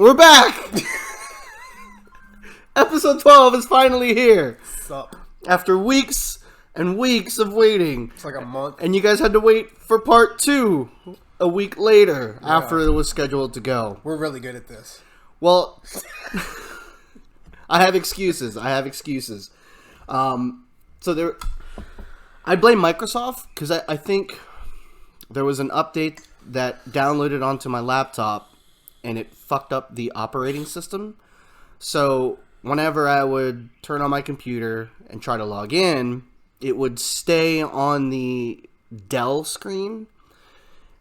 We're back! Episode 12 is finally here. Sup? After weeks and weeks of waiting. It's like a month. And you guys had to wait for part 2 a week later after it was scheduled to go. We're really good at this. Well, I have excuses. I blame Microsoft because I think there was an update that downloaded onto my laptop and it fucked up the operating system. So whenever I would turn on my computer and try to log in, it would stay on the Dell screen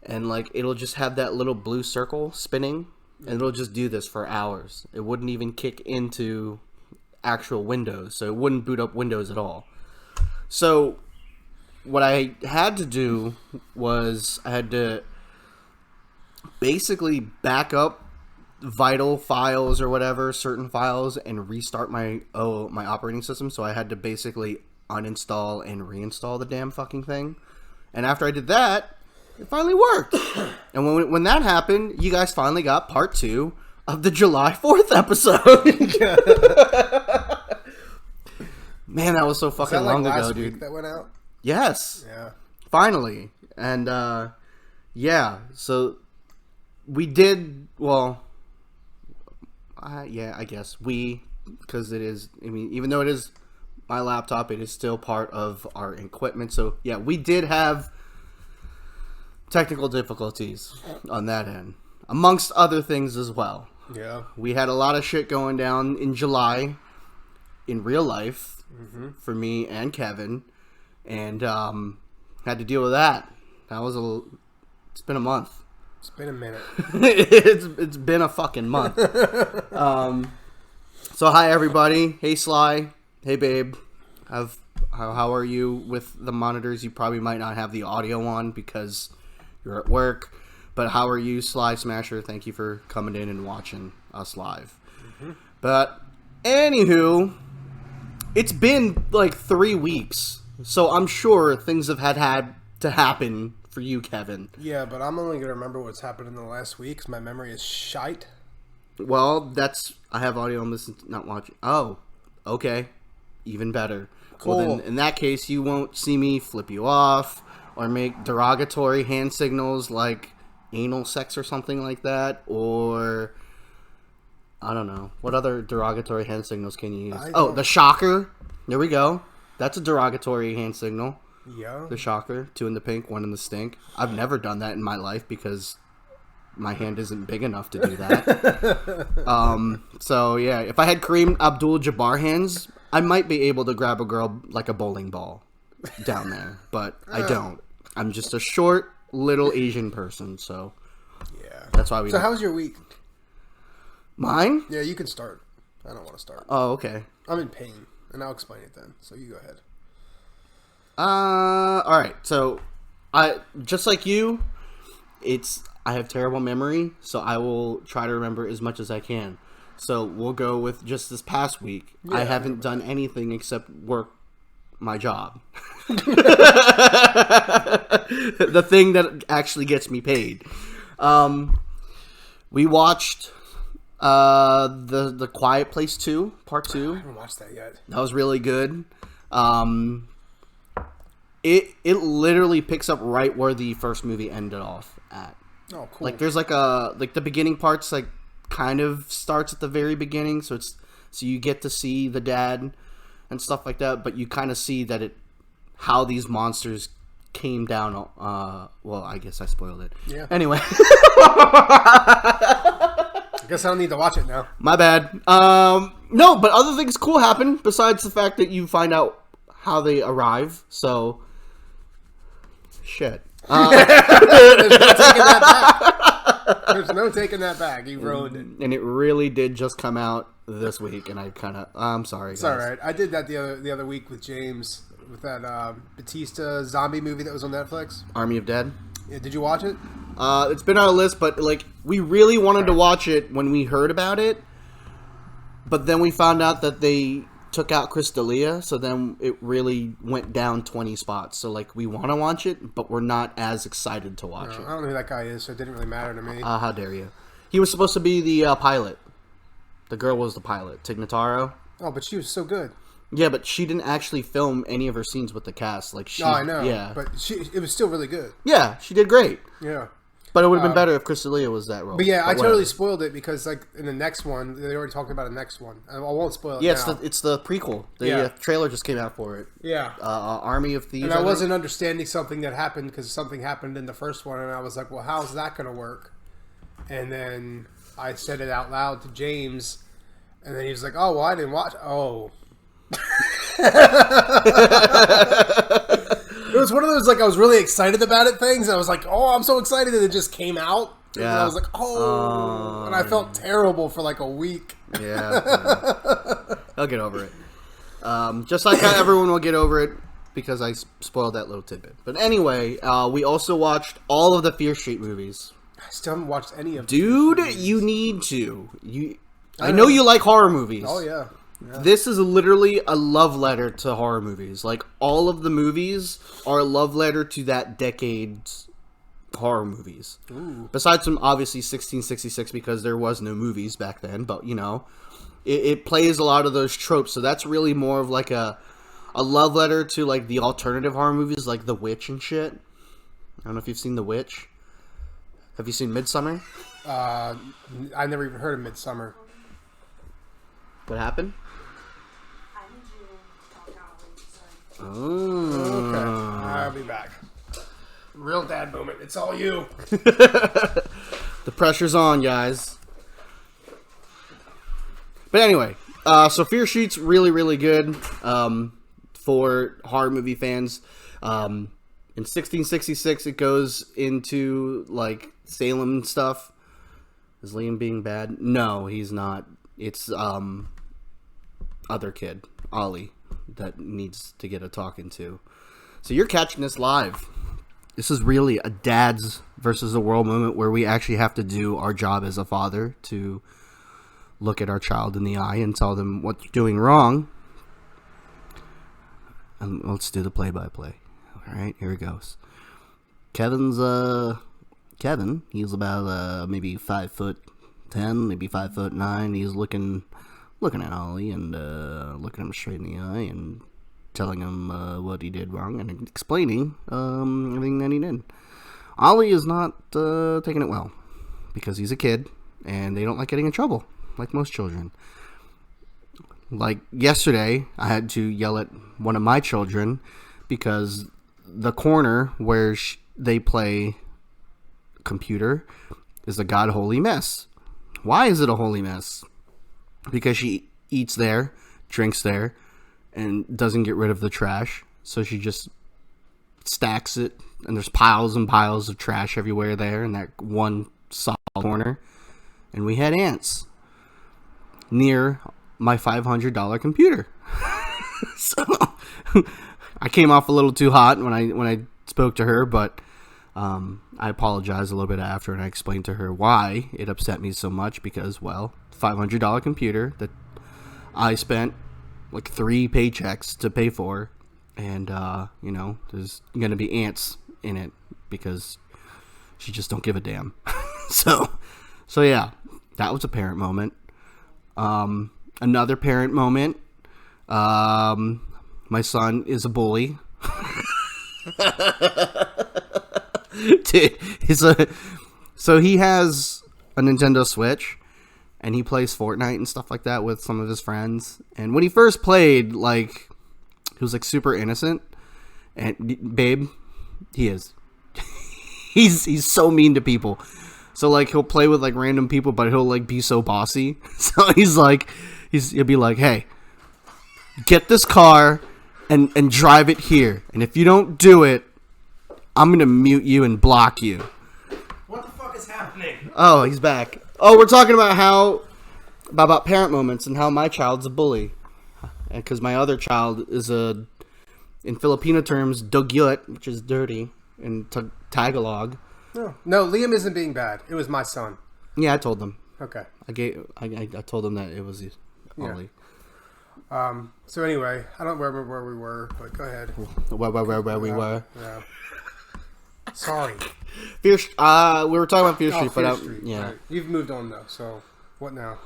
and like it'll just have that little blue circle spinning and it'll just do this for hours. It wouldn't even kick into actual Windows, so it wouldn't boot up Windows at all. So what I had to do was I had to basically back up vital files or whatever, certain files, and restart my operating system. So I had to basically uninstall and reinstall the damn fucking thing. And after I did that, it finally worked. And when that happened, you guys finally got part 2 of the July 4th episode. Man, that was so fucking long ago, dude. That went out? Yes. Yeah. Finally. And, yeah. So, we did, well, yeah, I guess. Because it is, I mean, even though it is my laptop, it is still part of our equipment. So, yeah, we did have technical difficulties on that end. Amongst other things as well. Yeah. We had a lot of shit going down in July in real life for me and Kevin. And had to deal with that. It's been a month. It's been a minute. it's been a fucking month. So hi everybody. Hey Sly. Hey babe. How are you with the monitors? You probably might not have the audio on because you're at work. But how are you, Sly Smasher? Thank you for coming in and watching us live. But anywho, it's been like 3 weeks. So I'm sure things have had to happen for you, Kevin. Yeah, but I'm only going to remember what's happened in the last week because my memory is shite. Well, I have audio on this, not watching. Oh, okay. Even better. Cool. Well, then in that case, you won't see me flip you off or make derogatory hand signals like anal sex or something like that. Or, I don't know. What other derogatory hand signals can you use? Oh, the shocker. There we go. That's a derogatory hand signal. Yeah. The shocker. 2 in the pink, 1 in the stink. I've never done that in my life because my hand isn't big enough to do that. So, yeah. If I had Kareem Abdul-Jabbar hands, I might be able to grab a girl like a bowling ball down there. But I don't. I'm just a short, little Asian person. So, yeah. That's why we... So, how was your week? Mine? Yeah, you can start. I don't want to start. Oh, okay. I'm in pain. And I'll explain it then. So you go ahead. Alright. So, just like you, I have terrible memory, so I will try to remember as much as I can. So, we'll go with just this past week. Yeah, I haven't done anything except work my job. The thing that actually gets me paid. We watched... The Quiet Place 2, part 2. I haven't watched that yet. That was really good. It literally picks up right where the first movie ended off at. Oh, cool. Like there's the beginning parts like kind of starts at the very beginning, so you get to see the dad and stuff like that, but you kind of see that how these monsters came down. Well, I guess I spoiled it. Yeah. Anyway. I guess I don't need to watch it now. My bad. No, but other things cool happen besides the fact that you find out how they arrive. So, shit. There's no taking that back. There's no taking that back. You ruined it. And it really did just come out this week, and I'm sorry, guys. It's all right. I did that the other week with James with that Batista zombie movie that was on Netflix. Army of Dead. Yeah, did you watch it? It's been on our list, but like we really wanted to watch it when we heard about it, but then we found out that they took out Chris D'Elia, so then it really went down 20 spots. So, like, we want to watch it, but we're not as excited to watch it. I don't know who that guy is, so it didn't really matter to me. How dare you. He was supposed to be the pilot. The girl was the pilot, Tig Notaro. Oh, but she was so good. Yeah, but she didn't actually film any of her scenes with the cast. Like she, Oh, I know. Yeah, But it was still really good. yeah, she did great. Yeah. But it would have been better if Chris D'Elia was that role. But yeah, I whatever. totally spoiled it because like in the next one, they already talked about a next one. I won't spoil it. Yeah, now. it's the prequel. The trailer just came out for it. Yeah. Army of Thieves. And I wasn't understanding something that happened because something happened in the first one, and I was like, well, how's that going to work? And then I said it out loud to James, and then he was like, oh, well, I didn't watch. Oh. It was one of those, like, I was really excited about it things. I was like, oh, I'm so excited that it just came out. Yeah. And I was like, oh. And I felt terrible for like a week. Yeah. I'll get over it. Just like how everyone will get over it because I spoiled that little tidbit. But anyway, we also watched all of the Fear Street movies. I still haven't watched any of them. Dude, you need to. I know you like horror movies. Oh, yeah. This is literally a love letter to horror movies. Like, all of the movies are a love letter to that decade's horror movies. Ooh. Besides from, obviously, 1666, because there was no movies back then. But, you know, it plays a lot of those tropes. So that's really more of, like, a love letter to, like, the alternative horror movies, like The Witch and shit. I don't know if you've seen The Witch. Have you seen Midsommar? I never even heard of Midsommar. What happened? Oh. Okay. I'll be back. Real dad moment. It's all you. The pressure's on, guys. But anyway, so Fear Street's really, really good for horror movie fans. In 1666, it goes into, like, Salem stuff. Is Liam being bad? No, he's not. It's other kid, Ollie, that needs to get a talking to. So you're catching this live. This is really a dads versus the world moment where we actually have to do our job as a father to look at our child in the eye and tell them what they're doing wrong. And let's do the play-by-play. All right, here it goes. Kevin, he's about maybe 5'10", maybe 5'9". He's looking at Ollie and looking him straight in the eye and telling him what he did wrong and explaining everything that he did. Ollie is not taking it well because he's a kid and they don't like getting in trouble, like most children. Like yesterday, I had to yell at one of my children because the corner where they play computer is a god holy mess. Why is it a holy mess? Because she eats there, drinks there, and doesn't get rid of the trash. So she just stacks it, and there's piles and piles of trash everywhere there in that one solid corner. And we had ants near my $500 computer. So I came off a little too hot when I spoke to her, but I apologized a little bit after, and I explained to her why it upset me so much because, well, $500 computer that I spent like 3 paychecks to pay for, and you know, there's gonna be ants in it because she just don't give a damn. so yeah, that was a parent moment. Another parent moment, my son is a bully. So he has a Nintendo Switch and he plays Fortnite and stuff like that with some of his friends. And when he first played, like, he was like super innocent. And babe, he is. he's so mean to people. So like he'll play with like random people, but he'll like be so bossy. So he'll be like, hey, get this car and drive it here. And if you don't do it, I'm gonna mute you and block you. What the fuck is happening? Oh, he's back. Oh, we're talking about about parent moments and how my child's a bully, because my other child is in Filipino terms, dugyot, which is dirty, in Tagalog. No, Liam isn't being bad. It was my son. Yeah, I told them. Okay. I told them that it was Ollie. So anyway, I don't remember where we were, but go ahead. Where we were. Yeah. Sorry. We were talking about Fear Street, Fear but Street. yeah. Right. You've moved on though. So what now?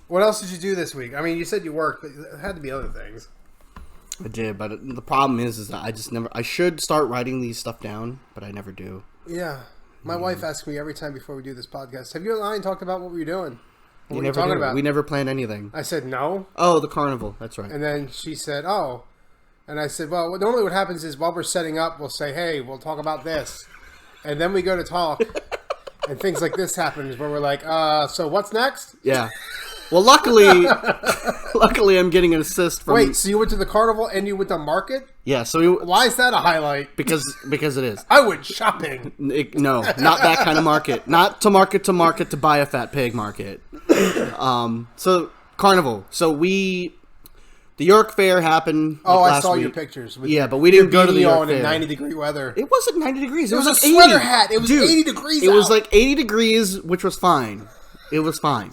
What else did you do this week? I mean, you said you worked, but there had to be other things. I did, but the problem is that I just never. I should start writing these stuff down, but I never do. Yeah, my wife asks me every time before we do this podcast, "Have you and I talked about what we were doing? What were you Never talking do. about?" We never planned anything. I said no. Oh, the carnival. That's right. And then she said, "Oh," and I said, "Well, normally what happens is while we're setting up, we'll say, hey, we'll talk about this,' and then we go to talk, and things like this happens where we're like, so what's next?" Yeah. Well, luckily, I'm getting an assist from. Wait, so you went to the carnival and you went to market? Yeah. So Why is that a highlight? because it is. I went shopping. No, not that kind of market. Not to market to buy a fat pig market. So carnival. So the York Fair happened. Oh, last I saw week. your pictures. With Yeah, but we didn't go to the beanie York on Fair. in 90-degree weather. It wasn't 90 degrees. It was a like sweater 80. hat. It was Dude, 80 degrees It was out. like 80 degrees, which was fine. It was fine.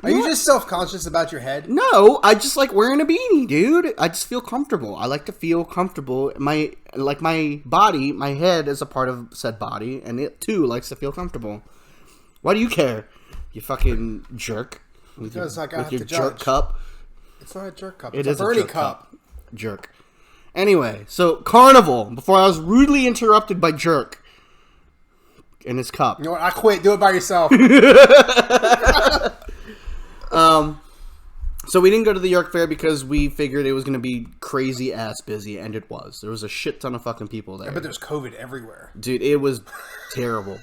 Are you just self-conscious about your head? No, I just like wearing a beanie, dude. I just feel comfortable. I like to feel comfortable. My body, my head is a part of said body, and it too likes to feel comfortable. Why do you care? You fucking jerk. Because I with have your to jerk judge. cup. It's not a jerk cup. It It's is a Bernie jerk cup. Jerk. Anyway, so carnival. Before I was rudely interrupted by jerk in his cup. You know what? I quit. Do it by yourself. So we didn't go to the York Fair because we figured it was going to be crazy ass busy, and it was. There was a shit ton of fucking people there. But there's COVID everywhere. Dude, it was terrible.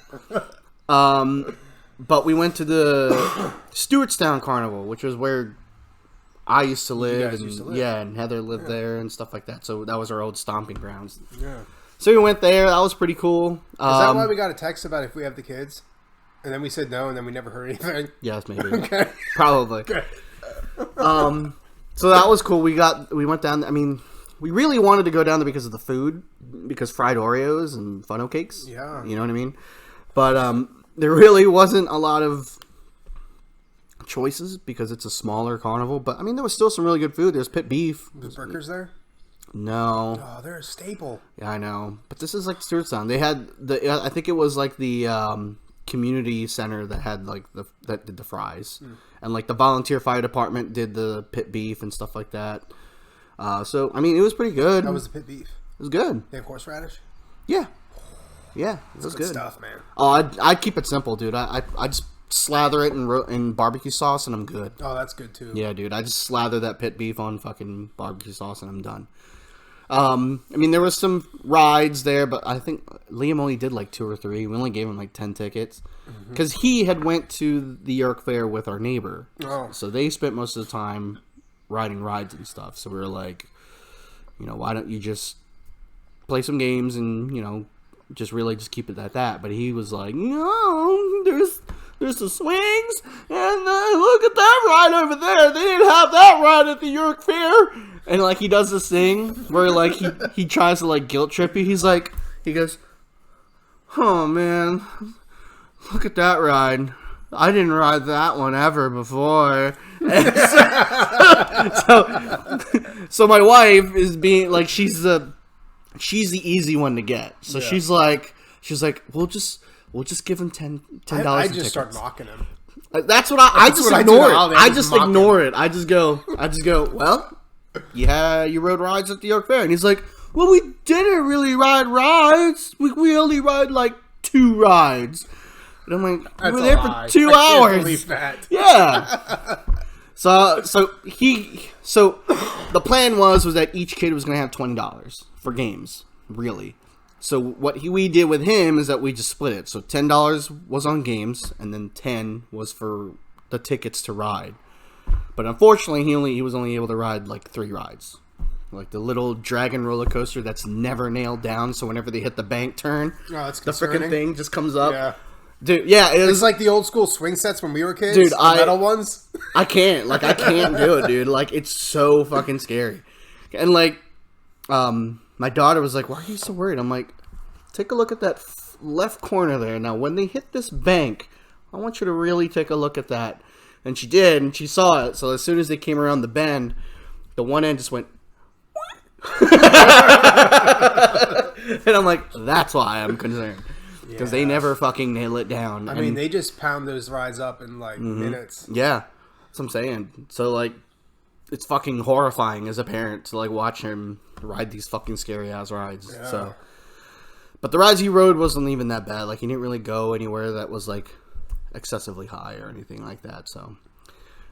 But we went to the Stewartstown Carnival, which was where I used to live. guys And, used to live. Yeah, and Heather lived there and stuff like that. So that was our old stomping grounds. Yeah. So we went there. That was pretty cool. Is that why we got a text about if we have the kids? And then we said no, and then we never heard anything. Yes, maybe. Okay. Probably. Okay. So that was cool. We went down. I mean, we really wanted to go down there because of the food, because fried Oreos and funnel cakes. Yeah. You know what I mean? But there really wasn't a lot of choices because it's a smaller carnival. But I mean, there was still some really good food. There's pit beef. Was burgers there? No. Oh, they're a staple. Yeah, I know. But this is like Stewartstown. They had I think it was like the community center that had like that did the fries, and like the volunteer fire department did the pit beef and stuff like that. So I mean, it was pretty good. That was the pit beef. It was good. They have horseradish? Yeah, it was good Stuff, man. Oh, I keep it simple, dude. I just slather it in barbecue sauce and I'm good. Oh, that's good too. Yeah, dude. I just slather that pit beef on fucking barbecue sauce and I'm done. I mean, there was some rides there, but I think Liam only did like 2 or 3. We only gave him like 10 tickets because he had went to the York Fair with our neighbor. Oh. So they spent most of the time riding rides and stuff. So we were like, why don't you just play some games and, just really just keep it at that. But he was like, no, there's the swings, and look at that ride over there. They didn't have that ride at the York Fair. And like he does this thing where like he tries to like guilt trip you. He goes, oh man, look at that ride. I didn't ride that one ever before. And so my wife is being like she's the easy one to get. So she's like we'll just give him $10. I just start mocking him. That's what I just what I ignore do it. now. They I just just mock ignore it. I just go, well, yeah, you rode rides at the York Fair. And he's like, well, we didn't really ride rides. We only ride like 2 rides. And I'm like, That's we were a there lie. for 2 I can't hours. believe that. Yeah. So the plan was that each kid was going to have $20 for games, really. So what we did with him is that we just split it. So $10 was on games, and then $10 was for the tickets to ride. But unfortunately, he was only able to ride like 3 rides, like the little dragon roller coaster that's never nailed down. So whenever they hit the bank turn, that's the freaking concerning. thing just comes up. Yeah. Dude, yeah, It's like the old school swing sets when we were kids. Dude, the metal ones. I can't do it, dude. Like, it's so fucking scary. And like, my daughter was like, "Why are you so worried?" I'm like, "Take a look at that left corner there. Now, when they hit this bank, I want you to really take a look at that." And she did, and she saw it. So as soon as they came around the bend, the one end just went. And I'm like, that's why I'm concerned. because they never fucking nail it down. I mean, they just pound those rides up in like minutes. Yeah, that's what I'm saying. So like, it's fucking horrifying as a parent to like watch him ride these fucking scary ass rides. Yeah. So, but the rides he rode wasn't even that bad. Like he didn't really go anywhere that was like excessively high or anything like that. So,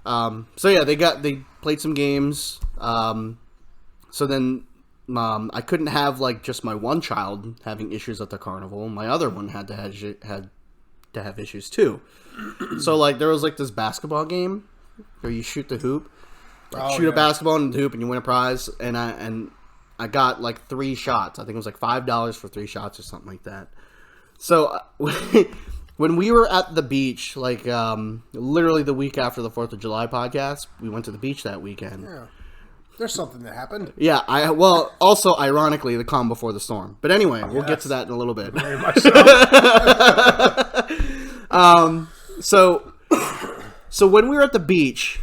so yeah, they played some games. So then, I couldn't have like just my one child having issues at the carnival. My other one had to have issues too. So like there was like this basketball game where you shoot the hoop. Shoot a basketball in the hoop and you win a prize, and I got like 3 shots. I think it was like $5 for 3 shots or something like that. So when we were at the beach, like literally the week after the 4th of July podcast, we went to the beach that weekend. Yeah, there's something that happened. Yeah, also ironically the calm before the storm. But anyway, we'll get to that in a little bit. Very much so. So when we were at the beach,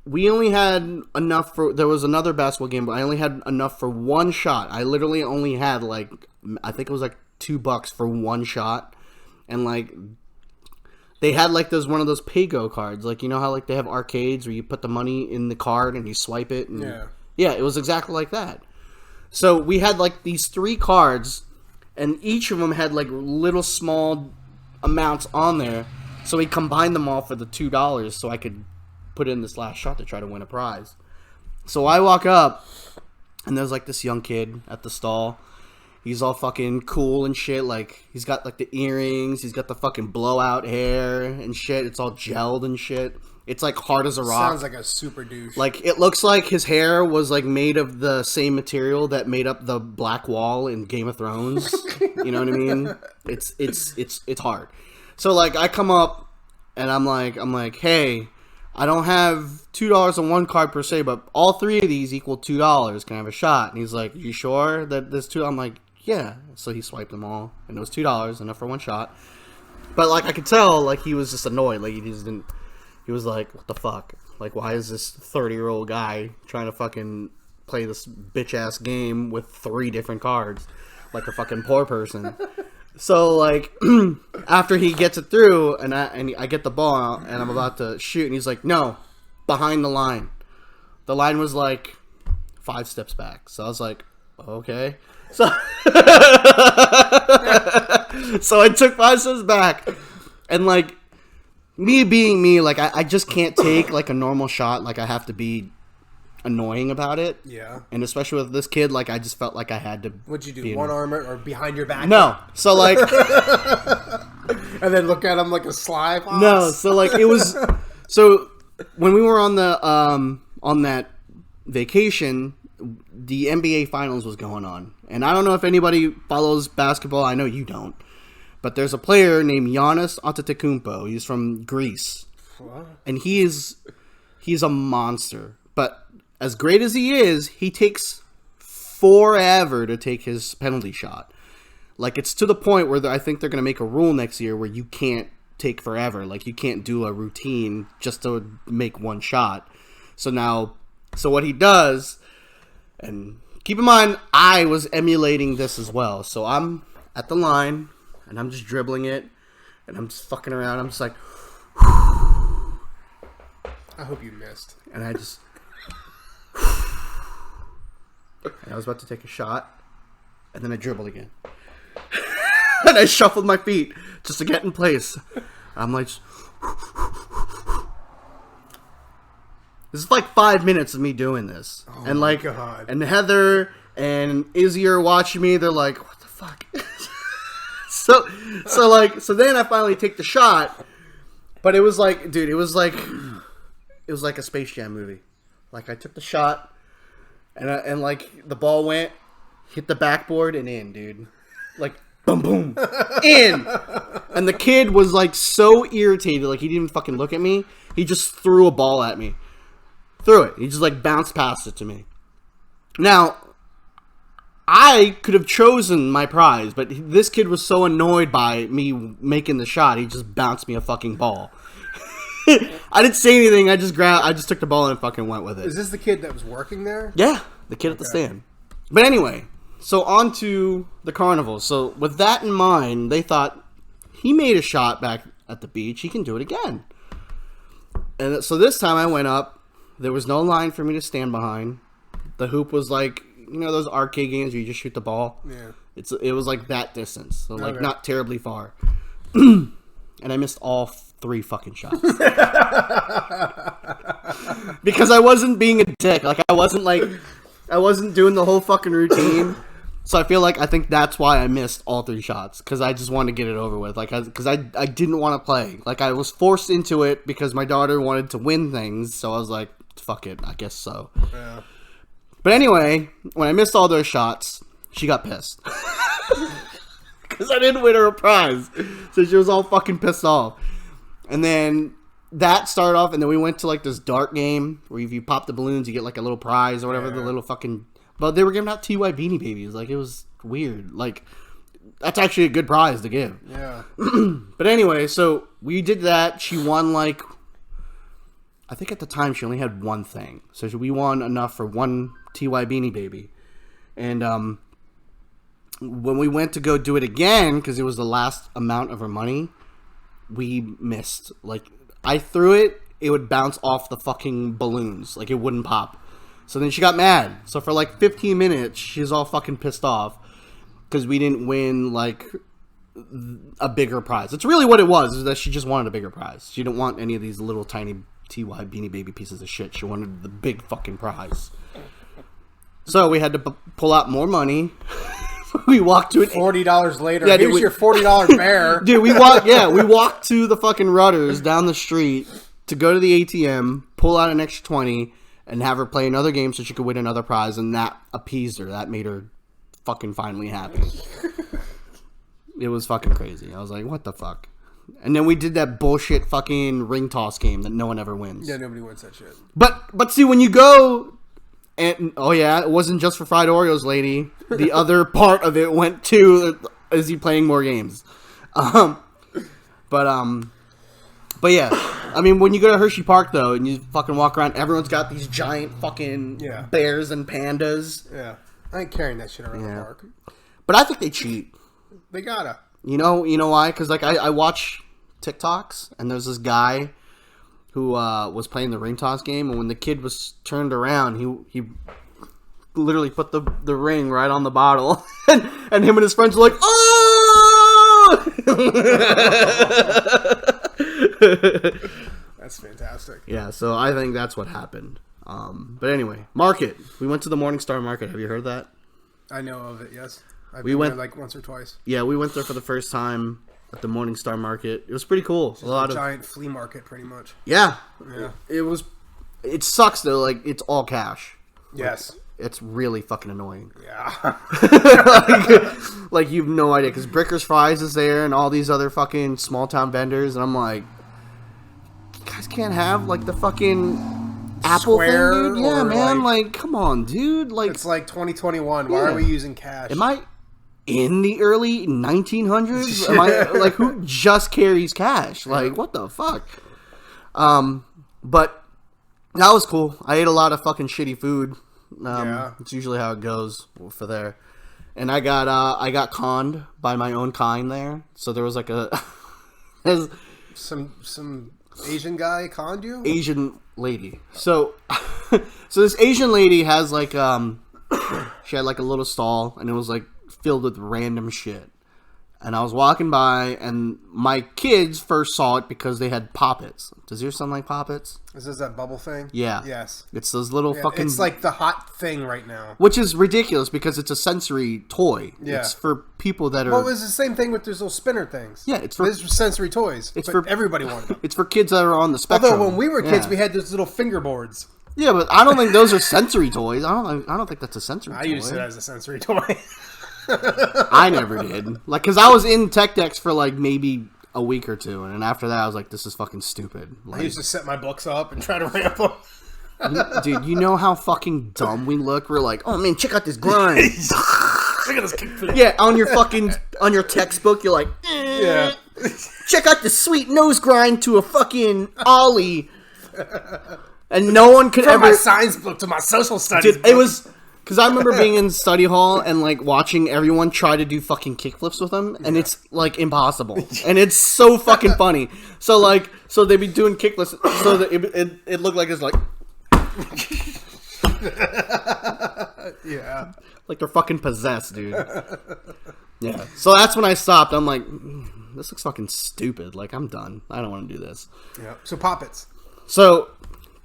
we only had enough for... There was another basketball game, but I only had enough for 1 shot. I literally only had, like... I think it was, like, $2 for 1 shot. And, like... They had, like, one of those pay-go cards. Like, you know how, like, they have arcades where you put the money in the card and you swipe it? And, yeah, it was exactly like that. So, we had, like, these 3 cards, and each of them had, like, little small amounts on there. So, we combined them all for the $2 so I could put in this last shot to try to win a prize. So I walk up, and there's like this young kid at the stall. He's all fucking cool and shit. Like, he's got like the earrings, he's got the fucking blowout hair and shit. It's all gelled and shit. It's like hard as a rock. Sounds like a super douche. Like, it looks like his hair was like made of the same material that made up the black wall in Game of Thrones. You know what I mean? It's hard. So like, I come up and I'm like, hey, I don't have $2 on 1 card per se, but all 3 of these equal $2. Can I have a shot? And he's like, you sure that there's 2? I'm like, yeah. So he swiped them all, and it was $2, enough for 1 shot. But like, I could tell, like, he was just annoyed. Like, he just didn't. He was like, what the fuck? Like, why is this 30-year-old guy trying to fucking play this bitch ass game with 3 different cards, like a fucking poor person? So, like, after he gets it through, and I get the ball out, and I'm about to shoot, and he's like, no, behind the line. The line was, like, 5 steps back. So I was like, okay. So, so I took 5 steps back, and, like, me being me, like, I just can't take, like, a normal shot. Like, I have to be annoying about it. Yeah. And especially with this kid, like, I just felt like I had to. What'd you do? One arm or behind your back? No. So like. And then look at him like a sly fox? No. So like it was. So when we were on the on that vacation, the NBA Finals was going on, and I don't know if anybody follows basketball. I know you don't, but there's a player named Giannis Antetokounmpo. He's from Greece, and he's a monster. But as great as he is, he takes forever to take his penalty shot. Like, it's to the point where I think they're going to make a rule next year where you can't take forever. Like, you can't do a routine just to make 1 shot. So what he does, and keep in mind, I was emulating this as well. So I'm at the line, and I'm just dribbling it, and I'm just fucking around. I'm just like, I hope you missed. And I just... And I was about to take a shot, and then I dribbled again. And I shuffled my feet just to get in place. I'm like... This is like 5 minutes of me doing this. Oh and like, God. And Heather and Izzy are watching me. They're like, what the fuck? So then I finally take the shot. But it was like, dude, it was like a Space Jam movie. Like, I took the shot, and like, the ball went, hit the backboard, and in, dude. Like, boom, boom, in. And the kid was, like, so irritated. Like, he didn't even fucking look at me. He just threw a ball at me. Threw it. He just, like, bounced past it to me. Now, I could have chosen my prize, but this kid was so annoyed by me making the shot, he just bounced me a fucking ball. I didn't say anything. I just took the ball and fucking went with it. Is this the kid that was working there? Yeah, the kid at the stand. But anyway, So on to the carnivals. So with that in mind, they thought he made a shot back at the beach. He can do it again. And so this time I went up. There was no line for me to stand behind. The hoop was like, you know, those arcade games where you just shoot the ball. Yeah. It was like that distance, so like Okay. not terribly far. And I missed all 3 fucking shots because I wasn't being a dick. Like I wasn't doing the whole fucking routine. So I think that's why I missed all 3 shots, because I just wanted to get it over with. Like, because I didn't want to play. Like, I was forced into it because my daughter wanted to win things. So I was like, fuck it, I guess so. Yeah. But anyway, when I missed all those shots, she got pissed because I didn't win her a prize. So she was all fucking pissed off. And then that started off, and then we went to like this dart game where if you pop the balloons, you get like a little prize or whatever. Yeah. The little fucking. But they were giving out TY Beanie Babies. Like, it was weird. Like, that's actually a good prize to give. Yeah. But anyway, so we did that. She won, like, I think at the time she only had one thing. So we won enough for one TY Beanie Baby. And when we went to go do it again, because it was the last amount of her money, we missed. Like, I threw it, it would bounce off the fucking balloons. Like, it wouldn't pop. So then she got mad. So for like 15 minutes, she was all fucking pissed off because we didn't win like a bigger prize. It's really what it was, is that she just wanted a bigger prize. She didn't want any of these little tiny TY Beanie Baby pieces of shit. She wanted the big fucking prize. So we had to pull out more money. We walked to an $40 later. Yeah, Here's your $40 bear. Dude, we walked to the fucking Rudders down the street to go to the ATM, pull out an extra 20, and have her play another game so she could win another prize, and that appeased her. That made her fucking finally happy. It was fucking crazy. I was like, what the fuck? And then we did that bullshit fucking ring toss game that no one ever wins. Yeah, nobody wins that shit. But see, when you go, and oh yeah, it wasn't just for fried Oreos, lady. The other part of it went to is he playing more games. But yeah, I mean, when you go to Hershey Park, though, and you fucking walk around, everyone's got these giant fucking bears and pandas. Yeah. I ain't carrying that shit around the park. But I think they cheat. They gotta. You know why? Because, like, I watch TikToks, and there's this guy who was playing the ring toss game, and when the kid was turned around, he literally put the ring right on the bottle, and him and his friends were like, oh! That's fantastic. Yeah, so I think that's what happened. But anyway, market. We went to the Morningstar Market. Have you heard that? I know of it, yes. I've We been went- there like once or twice. Yeah, we went there for the first time at the Morningstar Market. It was pretty cool. It's a giant flea market, pretty much. Yeah. Yeah. It sucks though. Like, it's all cash. Yes. It's really fucking annoying. Yeah. Like you have no idea, because Bricker's Fries is there and all these other fucking small town vendors, and I'm like, you guys can't have like the fucking Apple Square thing, dude? Yeah, or, man. like- Like, come on, dude. Like, It's like 2021. Why Yeah. are we using cash? am I in the early 1900s? Am I like, who just carries cash? Like, what the fuck? But that was cool. I ate a lot of fucking shitty food. Yeah. It's usually how it goes for there. And I got conned by my own kind there. So there was like a there's Some Asian guy conned you? Asian lady. So so this Asian lady has like she had like a little stall, and it was like filled with random shit. And I was walking by, and my kids first saw it because they had Poppets. Does your son like Poppets? Is this that bubble thing? Yeah. Yes. It's those little Yeah, fucking... it's like the hot thing right now. Which is ridiculous because it's a sensory toy. Yeah. It's for people that are... Well, it's the same thing with those little spinner things. Yeah, it's for... These are sensory toys. It's But for- everybody wanted them. It's for kids that are on the spectrum. Although when we were kids, Yeah. we had those little fingerboards. Yeah, but I don't think those are sensory toys. I don't think that's a sensory toy. I used it as a sensory toy. I never did. Like, because I was in Tech Decks for like maybe a week or two, and then after that I was like, this is fucking stupid. I Like, used to set my books up and try to ramp them. dude, you know how fucking dumb we look? We're like, oh man, check out this grind. Look at this kickflip. Yeah, on your textbook, you're like, Yeah. check out the sweet nose grind to a fucking ollie. And no one could From ever... my science book to my social studies Dude, book. Because I remember being in study hall and like watching everyone try to do fucking kickflips with them, and it's like impossible, and it's so fucking funny. So they'd be doing kickflips, so that it looked like it's like, Yeah, like they're fucking possessed, dude. Yeah. So that's when I stopped. I'm like, this looks fucking stupid. Like I'm done. I don't want to do this. yeah. So poppets. So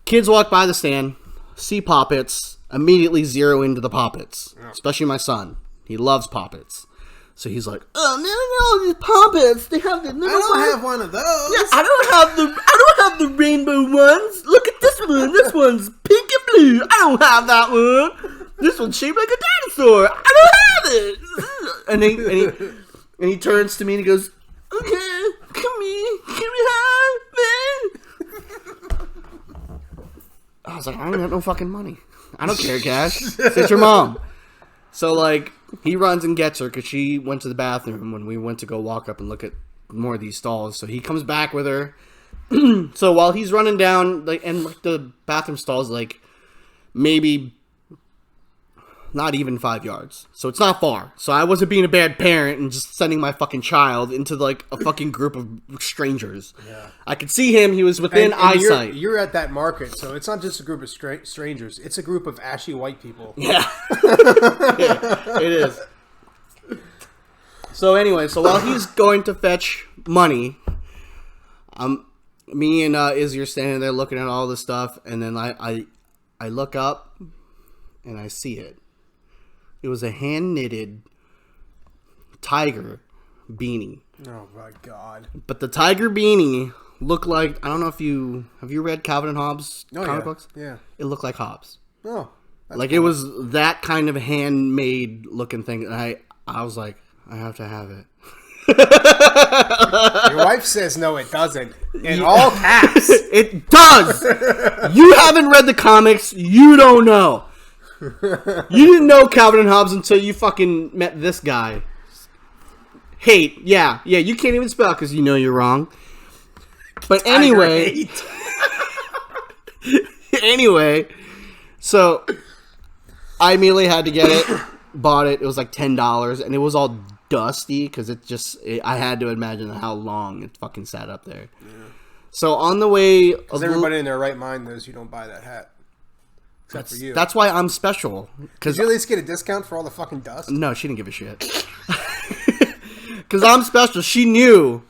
kids walk by the stand, see poppets. Immediately zero into the poppets, especially my son. He loves poppets, so he's like, "Oh no, these poppets! They have the little I don't ones. have one of those. Yeah, I don't have the rainbow ones. Look at this one. This one's pink and blue. I don't have that one. This one's shaped like a dinosaur. I don't have it." And he turns to me and he goes, "Okay, come here, give me have it." I was like, "I ain't got no fucking money. I don't care, Cash. It's your mom." So, like, he runs and gets her because she went to the bathroom when we went to go walk up and look at more of these stalls. So he comes back with her. So while he's running down, like, and like the bathroom stalls, like, maybe not even 5 yards. So it's not far. So I wasn't being a bad parent and just sending my fucking child into, like, a fucking group of strangers. Yeah. I could see him. He was within eyesight. You're at that market, so it's not just a group of strangers. It's a group of ashy white people. Yeah. Yeah, it is. So anyway, so while he's going to fetch money, me and Izzy are standing there looking at all this stuff, and then I look up, and I see it. It was a hand-knitted tiger beanie. Oh my god. But the tiger beanie looked like, I don't know if have you read Calvin and Hobbes comic books? Yeah. It looked like Hobbes. Oh. Like, it was that kind of handmade looking thing. And I was like, I have to have it. Your wife says no, it doesn't. In all caps. It does. You haven't read the comics. You don't know. You didn't know Calvin and Hobbes until you fucking met this guy. Hate. Yeah. You can't even spell because you know you're wrong. But anyway. Anyway. So I immediately had to get it. Bought it. It was like $10. And it was all dusty because I had to imagine how long it fucking sat up there. Yeah. So on the way. Because everybody in their right mind knows you don't buy that hat. Except for you. That's why I'm special. Did you at least get a discount for all the fucking dust? No, she didn't give a shit. Because I'm special. She knew.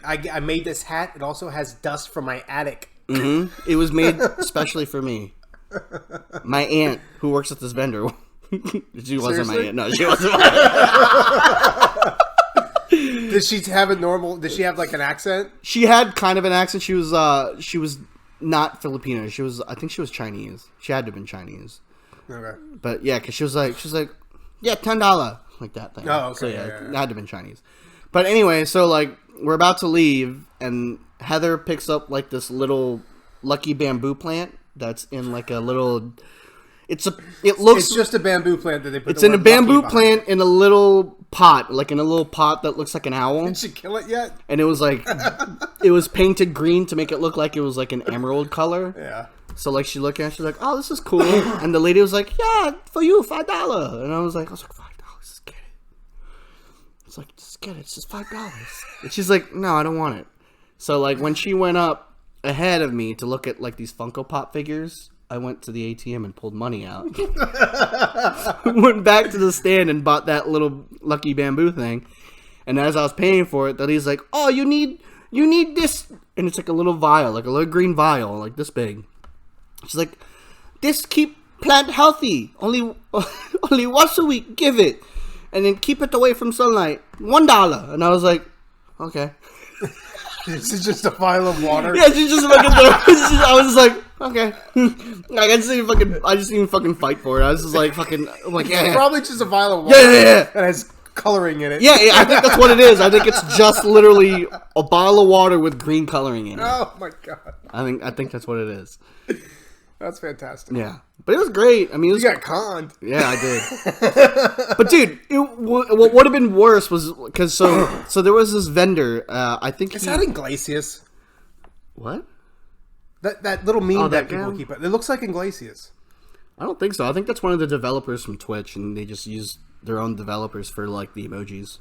I made this hat. It also has dust from my attic. Mm-hmm. It was made especially for me. My aunt, who works at this vendor. She wasn't my aunt. No, she wasn't my aunt. Did she have Did she have like an accent? She had kind of an accent. She was not Filipino. I think she was Chinese. She had to have been Chinese. Okay. But yeah, because she was like, yeah, $10, like that thing. Oh, okay. So yeah, it had to have been Chinese. But anyway, so like we're about to leave, and Heather picks up like this little lucky bamboo plant that's in like a little. It's just a bamboo plant that they put. It's in a bamboo plant in a little pot, like in a little pot that looks like an owl. Did she kill it yet? And it was like, it was painted green to make it look like it was like an emerald color. Yeah. So like she looked at it, she's like, "Oh, this is cool." And the lady was like, "Yeah, for you, $5." And I was like, $5, just get it. It's like, just get it. It's just $5. And she's like, "No, I don't want it." So like when she went up ahead of me to look at like these Funko Pop figures, I went to the ATM and pulled money out. Went back to the stand and bought that little lucky bamboo thing. And as I was paying for it, the lady's like, "Oh, you need this." And it's like a little vial, like a little green vial, like this big. She's like, "This keep plant healthy. Only once a week. Give it, and then keep it away from sunlight. $1." And I was like, "Okay." This is just a vial of water. Yeah, she's just fucking. I was just like, okay. Like I just didn't even fucking fight for it. I was just like fucking. I'm like, yeah. It's probably just a vial of water. Yeah. That has coloring in it. Yeah. I think that's what it is. I think it's just literally a bottle of water with green coloring in it. Oh my god. I think that's what it is. That's fantastic. Yeah, but it was great. I mean, you got conned. Yeah, I did. But dude, what would have been worse was because so there was this vendor. I think is that Iglesias? What? That little meme that people guy? keep. It looks like Iglesias. I don't think so. I think that's one of the developers from Twitch, and they just use their own developers for like the emojis.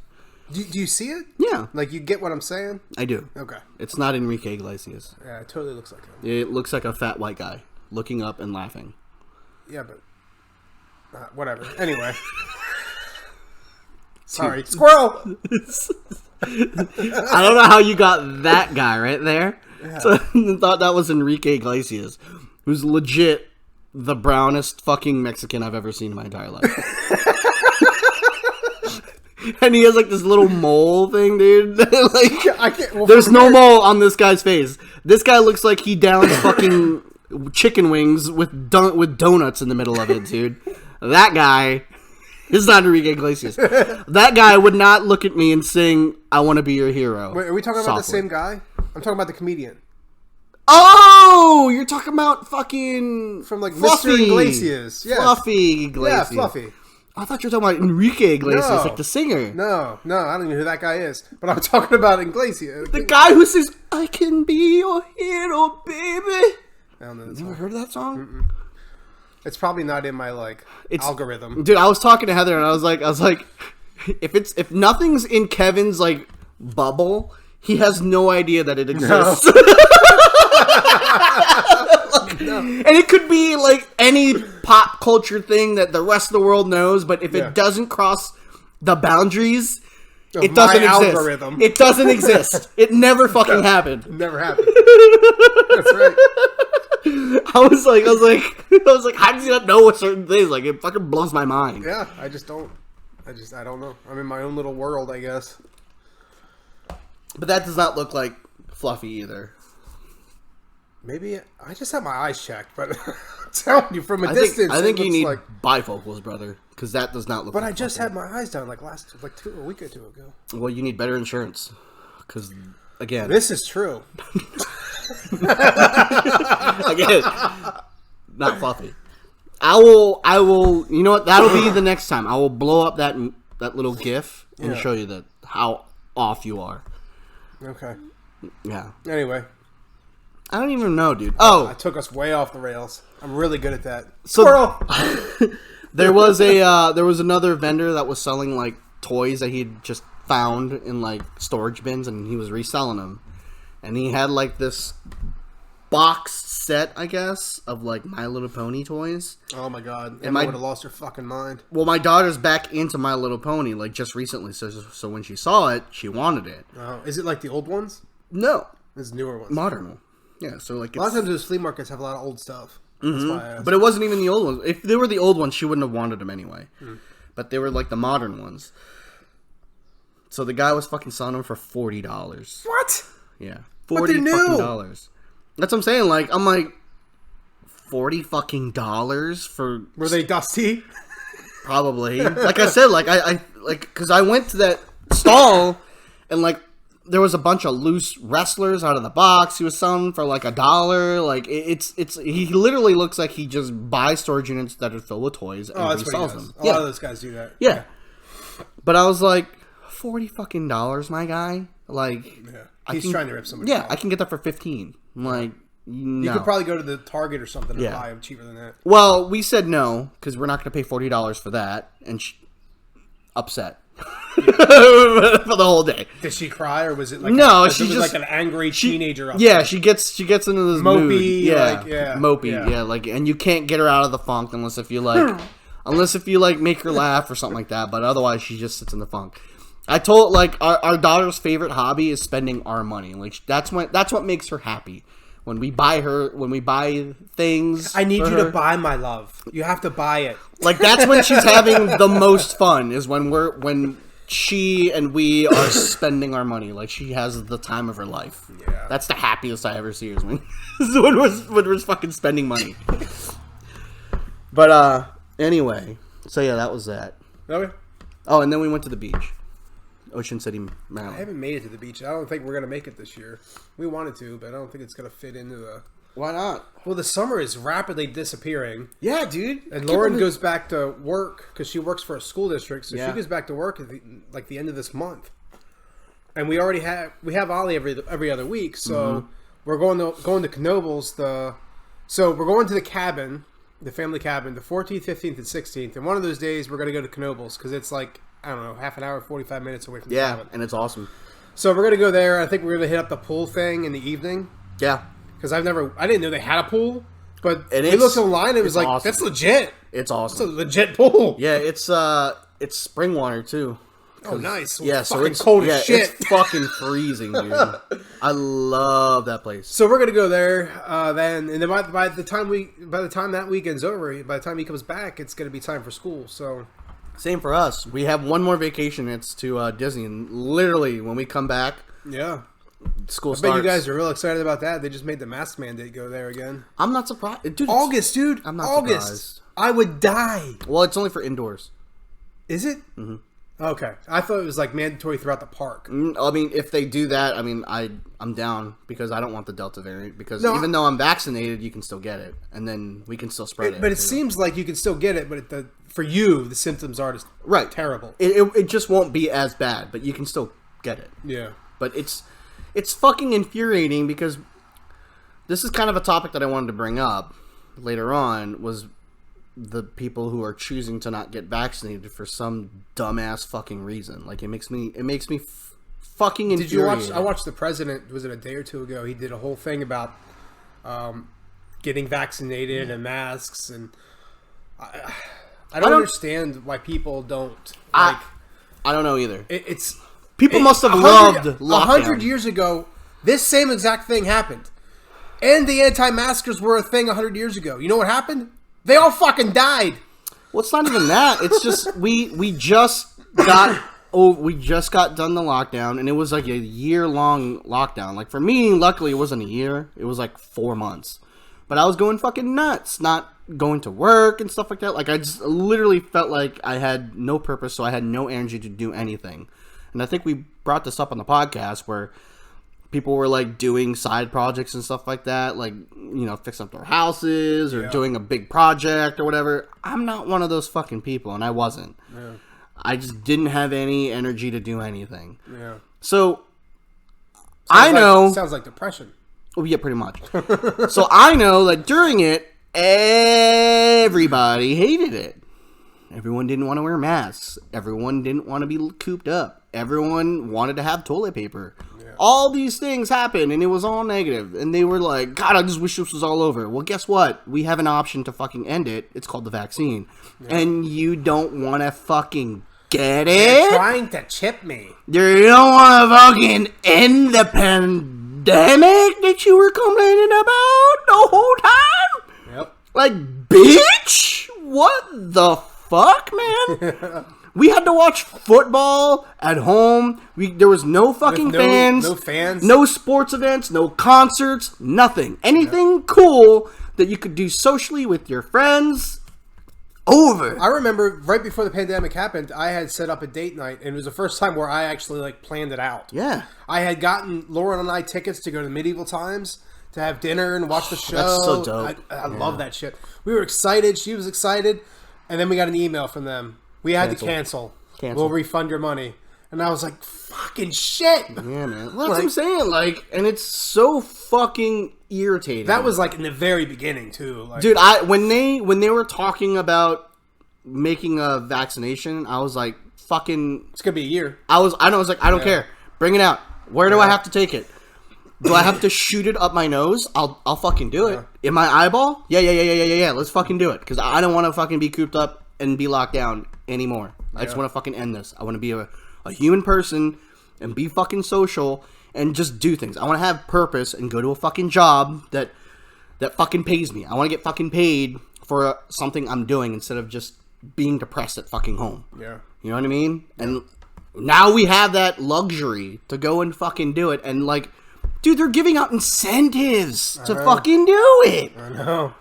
Do you see it? Yeah. Like, you get what I'm saying? I do. Okay. It's not Enrique Iglesias. Yeah, it totally looks like him. It looks like a fat white guy looking up and laughing. Yeah, but... whatever. Anyway. Sorry. Squirrel! I don't know how you got that guy right there. Yeah. So I thought that was Enrique Iglesias, who's legit the brownest fucking Mexican I've ever seen in my entire life. And he has like this little mole thing, dude. Like, I can't, well, there's no mole on this guy's face. This guy looks like he downs fucking chicken wings with donuts in the middle of it, dude. That guy is not Enrique Iglesias. That guy would not look at me and sing, "I want to be your hero." Wait, are we talking about the same guy? I'm talking about the comedian. Oh, you're talking about fucking From like Fluffy. Mr. Iglesias. Yes. Fluffy Iglesias. Yeah, Fluffy. I thought you were talking about Enrique Iglesias, No. like the singer. No, I don't even know who that guy is. But I'm talking about Iglesias. The guy who says, "I can be your hero, baby." I don't know this You ever one. heard of that song? It's probably not in my algorithm. Dude, I was talking to Heather and I was like, if nothing's in Kevin's like bubble, he has no idea that it exists. And it could be like any pop culture thing that the rest of the world knows, but if it doesn't cross the boundaries, it doesn't exist. Algorithm. It doesn't exist. It never fucking happened. Never happened. That's right. I was like, how does he not know what certain things? Like, it fucking blows my mind. Yeah, I don't know. I'm in my own little world, I guess. But that does not look like Fluffy either. Maybe I just have my eyes checked, but I'm telling you from a distance. I think it you looks need like, bifocals, brother, because that does not look. But like I just Fluffy. had my eyes done like a week or two ago. Well, you need better insurance, because again, This is true. again, not Fluffy. I will. You know what? That'll be the next time. I will blow up that little GIF and show you how off you are. Okay. Yeah. Anyway, I don't even know, dude. Oh, I took us way off the rails. I'm really good at that. so there was another vendor that was selling like toys that he'd just found in like storage bins, and he was reselling them. And he had like this box set, I guess, of like My Little Pony toys. Oh my god! Emma would have lost her fucking mind. Well, my daughter's back into My Little Pony like just recently, so when she saw it, she wanted it. Oh, is it like the old ones? No, It's newer ones. modern one. Yeah, so like A lot of times those flea markets have a lot of old stuff. That's why I asked. but it wasn't even the old ones. If they were the old ones, she wouldn't have wanted them anyway. But they were like the modern ones. So the guy was fucking selling them for $40. What? Yeah, But they're $40 new. fucking dollars. That's what I'm saying. Like, I'm like, $40 fucking dollars for Were they dusty? probably. Like I said, like I like because I went to that stall and like there was a bunch of loose wrestlers out of the box. He was selling for like $1. Like it's he literally looks like he just buys storage units that are filled with toys and That's what he resells does. them. A lot of those guys do that. Yeah. But I was like, $40 fucking dollars, my guy. Like, Yeah. I He's can- trying to rip somebody yeah, off. I can get that for 15. I'm like, no. You could probably go to the Target or something and Yeah. buy them cheaper than that. Well, we said no because we're not going to pay $40 for that, and upset for the whole day. Did she cry or was it like No, it she was just- like an angry teenager? Up Yeah, there? she gets into this Mopey, mood. Yeah, like, yeah, mopey. yeah. Yeah. Like, and you can't get her out of the funk unless if you like make her laugh or something like that. But otherwise, she just sits in the funk. I told like our daughter's favorite hobby is spending our money. Like that's what makes her happy. When we buy things, I need for you her. to buy my love. You have to buy it. Like that's when she's having the most fun. Is when she and we are spending our money. Like she has the time of her life. Yeah. That's the happiest I ever see is when we're fucking spending money. But anyway, so yeah, that was that. Okay. Oh, and then we went to the beach, Ocean City, I Maryland. haven't made it to the beach. I don't think we're gonna make it this year. We wanted to, but I don't think it's gonna fit into the. Why not? Well, the summer is rapidly disappearing, Yeah, dude. and Lauren goes back to work because she works for a school district. So Yeah. she goes back to work at the end of this month, and we have Ollie every other week. So we're going to Knoebels. So we're going to the cabin the family cabin, the 14th, 15th, and 16th. And one of those days, we're going to go to Carnivals because it's like, I don't know, half an hour, 45 minutes away from the cabin. And it's awesome. So we're going to go there. I think we're going to hit up the pool thing in the evening. Yeah. Because I didn't know they had a pool. But And we looked online, it was like, awesome. that's legit. It's It's a awesome. legit pool. Yeah, it's spring water too. Oh, nice. Yeah, It's so fucking it's cold as shit. It's fucking freezing, dude. I love that place. So we're gonna go there then, and then by the time that weekend's over, by the time he comes back, it's gonna be time for school. So Same for us. We have one more vacation. It's to Disney, and literally when we come back, yeah, school I starts. bet you guys are real excited about that. They just made the mask mandate go there again. I'm not surprised, dude. August, dude. I'm not August. surprised. I would die. Well, it's only for indoors. Is it? Mm-hmm. Okay, I thought it was like mandatory throughout the park. I mean, if they do that, I mean, I'm down because I don't want the Delta variant. Because No, even though I'm vaccinated, you can still get it, and then we can still spread it. But it seems like you can still get it, but for you, the symptoms are just right terrible. It just won't be as bad, but you can still get it. Yeah. But it's fucking infuriating because this is kind of a topic that I wanted to bring up later on, was the people who are choosing to not get vaccinated for some dumbass fucking reason. Like, it makes me fucking infuriated. Did you watch? I watched the president. Was it a day or two ago? He did a whole thing about getting vaccinated and masks, and I don't understand why people don't. Like, I don't know either. It's People must have loved lockdown. 100 years ago, this same exact thing happened, and the anti-maskers were a thing 100 years ago. You know what happened? They all fucking died. Well, it's not even that. It's just we just got done the lockdown, and it was like a year-long lockdown. Like, for me, luckily it wasn't a year. It was like 4 months. But I was going fucking nuts, not going to work and stuff like that. Like, I just literally felt like I had no purpose, so I had no energy to do anything. And I think we brought this up on the podcast where people were like doing side projects and stuff like that, like, you know, fixing up their houses or doing a big project or whatever. I'm not one of those fucking people, and I wasn't. Yeah. I just didn't have any energy to do anything. Yeah. So I know. Sounds like depression. Oh, yeah, pretty much. So I know that during it, everybody hated it. Everyone didn't want to wear masks. Everyone didn't want to be cooped up. Everyone wanted to have toilet paper. Yeah. All these things happened, and it was all negative. And they were like, God, I just wish this was all over. Well, guess what? We have an option to fucking end it. It's called the vaccine. Yeah. And you don't want to fucking get it? They're trying to chip me. You don't want to fucking end the pandemic that you were complaining about the whole time? Yep. Like, bitch? What the fuck, man? We had to watch football at home. There was no fucking fans. No fans. No sports events. No concerts. Nothing. Anything cool that you could do socially with your friends. Over. I remember right before the pandemic happened, I had set up a date night, and it was the first time where I actually like planned it out. Yeah. I had gotten Lauren and I tickets to go to Medieval Times to have dinner and watch the show. That's so dope. I love that shit. We were excited. She was excited. And then we got an email from them. We had to cancel. We'll refund your money. And I was like, fucking shit. Yeah, man. That's what I'm saying. Like, and it's so fucking irritating. That was like in the very beginning too. Like, dude, when they were talking about making a vaccination, I was like, fucking. It's gonna be a year. I was like, I don't care. Bring it out. Where do I have to take it? Do I have to shoot it up my nose? I'll fucking do it. In my eyeball? Yeah. Let's fucking do it. Because I don't want to fucking be cooped up and be locked down anymore. I just want to fucking end this. I want to be a human person and be fucking social and just do things. I want to have purpose and go to a fucking job that fucking pays me. I want to get fucking paid for something I'm doing instead of just being depressed at fucking home. Yeah. You know what I mean? And now we have that luxury to go and fucking do it. And like, dude, they're giving out incentives to fucking do it. I know.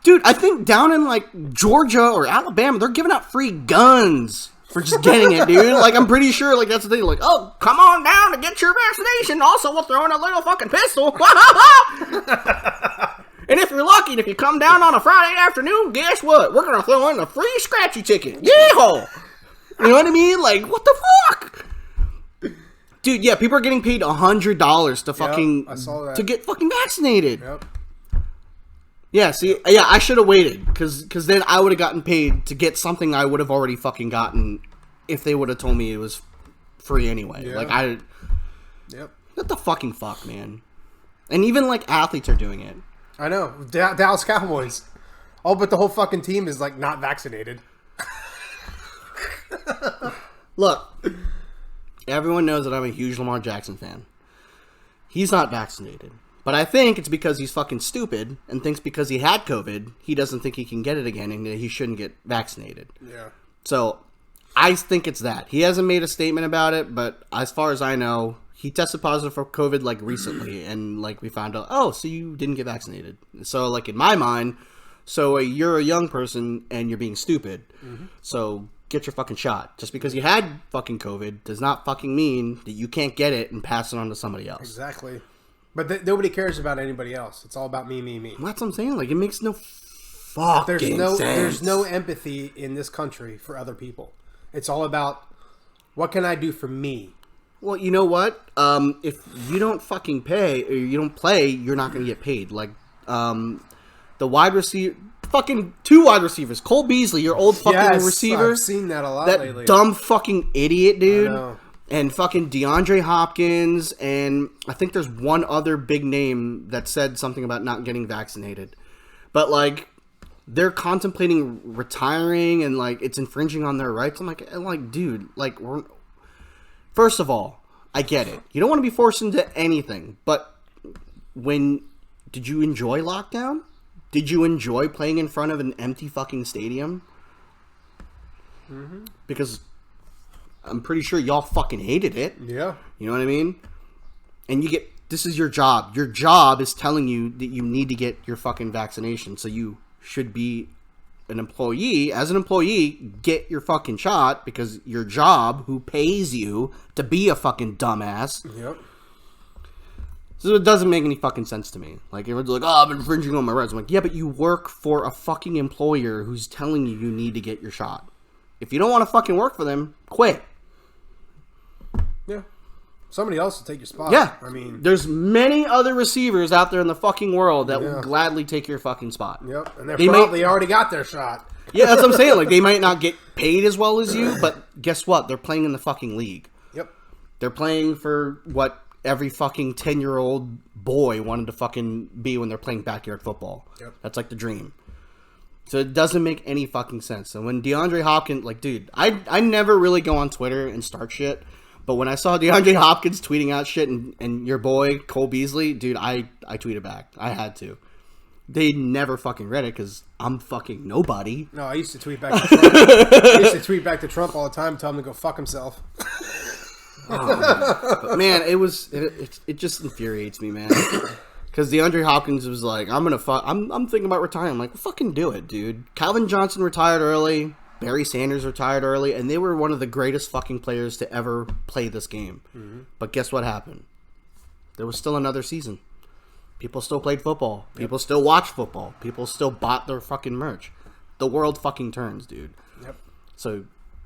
Dude, I think down in like Georgia or Alabama, they're giving out free guns for just getting it, dude. Like, I'm pretty sure, like, that's the thing. Like, oh, come on down to get your vaccination. Also, we'll throw in a little fucking pistol. And if you're lucky, if you come down on a Friday afternoon, guess what? We're gonna throw in a free scratchy ticket. Yeehaw! You know what I mean? Like, what the fuck? Dude, yeah, people are getting paid $100 to fucking I saw that. to get fucking vaccinated. Yep. Yeah, see, yeah, I should have waited, because then I would have gotten paid to get something I would have already fucking gotten if they would have told me it was free anyway. Yeah. Yep. What the fucking fuck, man? And even, like, athletes are doing it. I know. Dallas Cowboys. Oh, but the whole fucking team is, like, not vaccinated. Look, everyone knows that I'm a huge Lamar Jackson fan. He's not vaccinated. But I think it's because he's fucking stupid and thinks because he had COVID, he doesn't think he can get it again and that he shouldn't get vaccinated. Yeah. So, I think it's that. He hasn't made a statement about it, but as far as I know, he tested positive for COVID, like, recently. And, like, we found out, oh, so you didn't get vaccinated. So, like, in my mind, you're a young person and you're being stupid. Mm-hmm. So, get your fucking shot. Just because you had fucking COVID does not fucking mean that you can't get it and pass it on to somebody else. Exactly. But nobody cares about anybody else. It's all about me. Well, that's what I'm saying. Like, it makes no fucking sense. There's no empathy in this country for other people. It's all about, what can I do for me? Well, you know what? If you don't fucking pay, or you don't play, you're not going to get paid. Like, the wide receiver... Fucking 2 wide receivers. Cole Beasley, your old fucking receiver. I've seen that a lot lately. That dumb fucking idiot, dude. I know. And fucking DeAndre Hopkins, and I think there's one other big name that said something about not getting vaccinated. But, like, they're contemplating retiring, and, like, it's infringing on their rights. I'm like, dude, like, first of all, I get it. You don't want to be forced into anything, but did you enjoy lockdown? Did you enjoy playing in front of an empty fucking stadium? Mm-hmm. Because I'm pretty sure y'all fucking hated it. Yeah. You know what I mean? And this is your job. Your job is telling you that you need to get your fucking vaccination. So you should be an employee. As an employee, get your fucking shot because your job, who pays you to be a fucking dumbass. Yep. So it doesn't make any fucking sense to me. Like, everyone's like, oh, I'm infringing on my rights. I'm like, yeah, but you work for a fucking employer who's telling you you need to get your shot. If you don't want to fucking work for them, quit. Yeah. Somebody else will take your spot. Yeah. I mean, there's many other receivers out there in the fucking world that will gladly take your fucking spot. Yep. And they already got their shot. Yeah, that's what I'm saying. Like, they might not get paid as well as you, but guess what? They're playing in the fucking league. Yep. They're playing for what every fucking 10-year-old boy wanted to fucking be when they're playing backyard football. Yep. That's like the dream. So it doesn't make any fucking sense. And when DeAndre Hopkins, like, dude, I never really go on Twitter and start shit. But when I saw DeAndre Hopkins tweeting out shit and your boy, Cole Beasley, dude, I tweeted back. I had to. They never fucking read it because I'm fucking nobody. No, I used to tweet back to Trump. I used to tweet back to Trump all the time, tell him to go fuck himself. Oh, man, it just infuriates me, man. Because DeAndre Hopkins was like, I'm thinking about retiring. I'm like, well, fucking do it, dude. Calvin Johnson retired early. Barry Sanders retired early. And they were one of the greatest fucking players to ever play this game. Mm-hmm. But guess what happened? There was still another season. People still played football. People still watched football. People still bought their fucking merch. The world fucking turns, dude. Yep. So,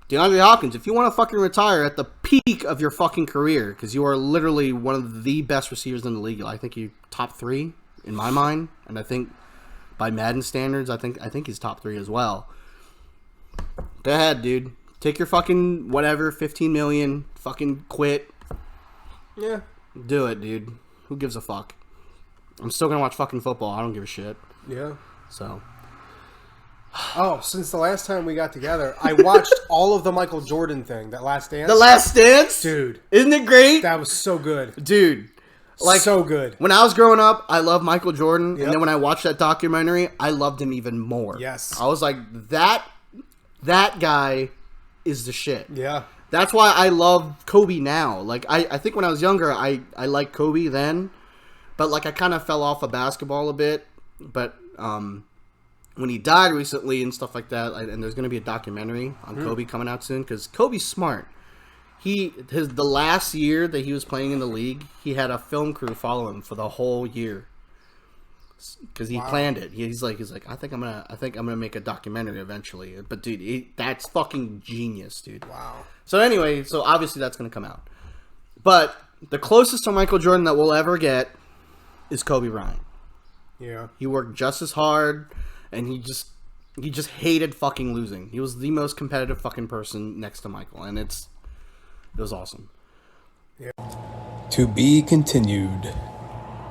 DeAndre Hopkins, if you want to fucking retire at the peak of your fucking career, because you are literally one of the best receivers in the league. I think you top 3 in my mind, and I think by Madden standards, I think he's top 3 as well. Go ahead, dude. Take your fucking whatever, 15 million, fucking quit. Yeah. Do it, dude. Who gives a fuck? I'm still gonna watch fucking football. I don't give a shit. Yeah. So. Oh, since the last time we got together, I watched all of the Michael Jordan thing, that Last Dance. The Last Dance? Dude. Isn't it great? That was so good. Dude. Like, so good. When I was growing up, I loved Michael Jordan. Yep. And then when I watched that documentary, I loved him even more. Yes. I was like, that guy is the shit. Yeah. That's why I love Kobe now. Like, I think when I was younger, I liked Kobe then. But, like, I kind of fell off of basketball a bit. But, when he died recently and stuff like that, and there's going to be a documentary on Kobe coming out soon, because Kobe's smart. The last year that he was playing in the league, he had a film crew follow him for the whole year because he planned it. He's like, I think I'm gonna make a documentary eventually. But dude, that's fucking genius, dude. Wow. So anyway, obviously that's gonna come out. But the closest to Michael Jordan that we'll ever get is Kobe Bryant. Yeah. He worked just as hard, and he just hated fucking losing. He was the most competitive fucking person next to Michael, and it was awesome. Yeah. To be continued.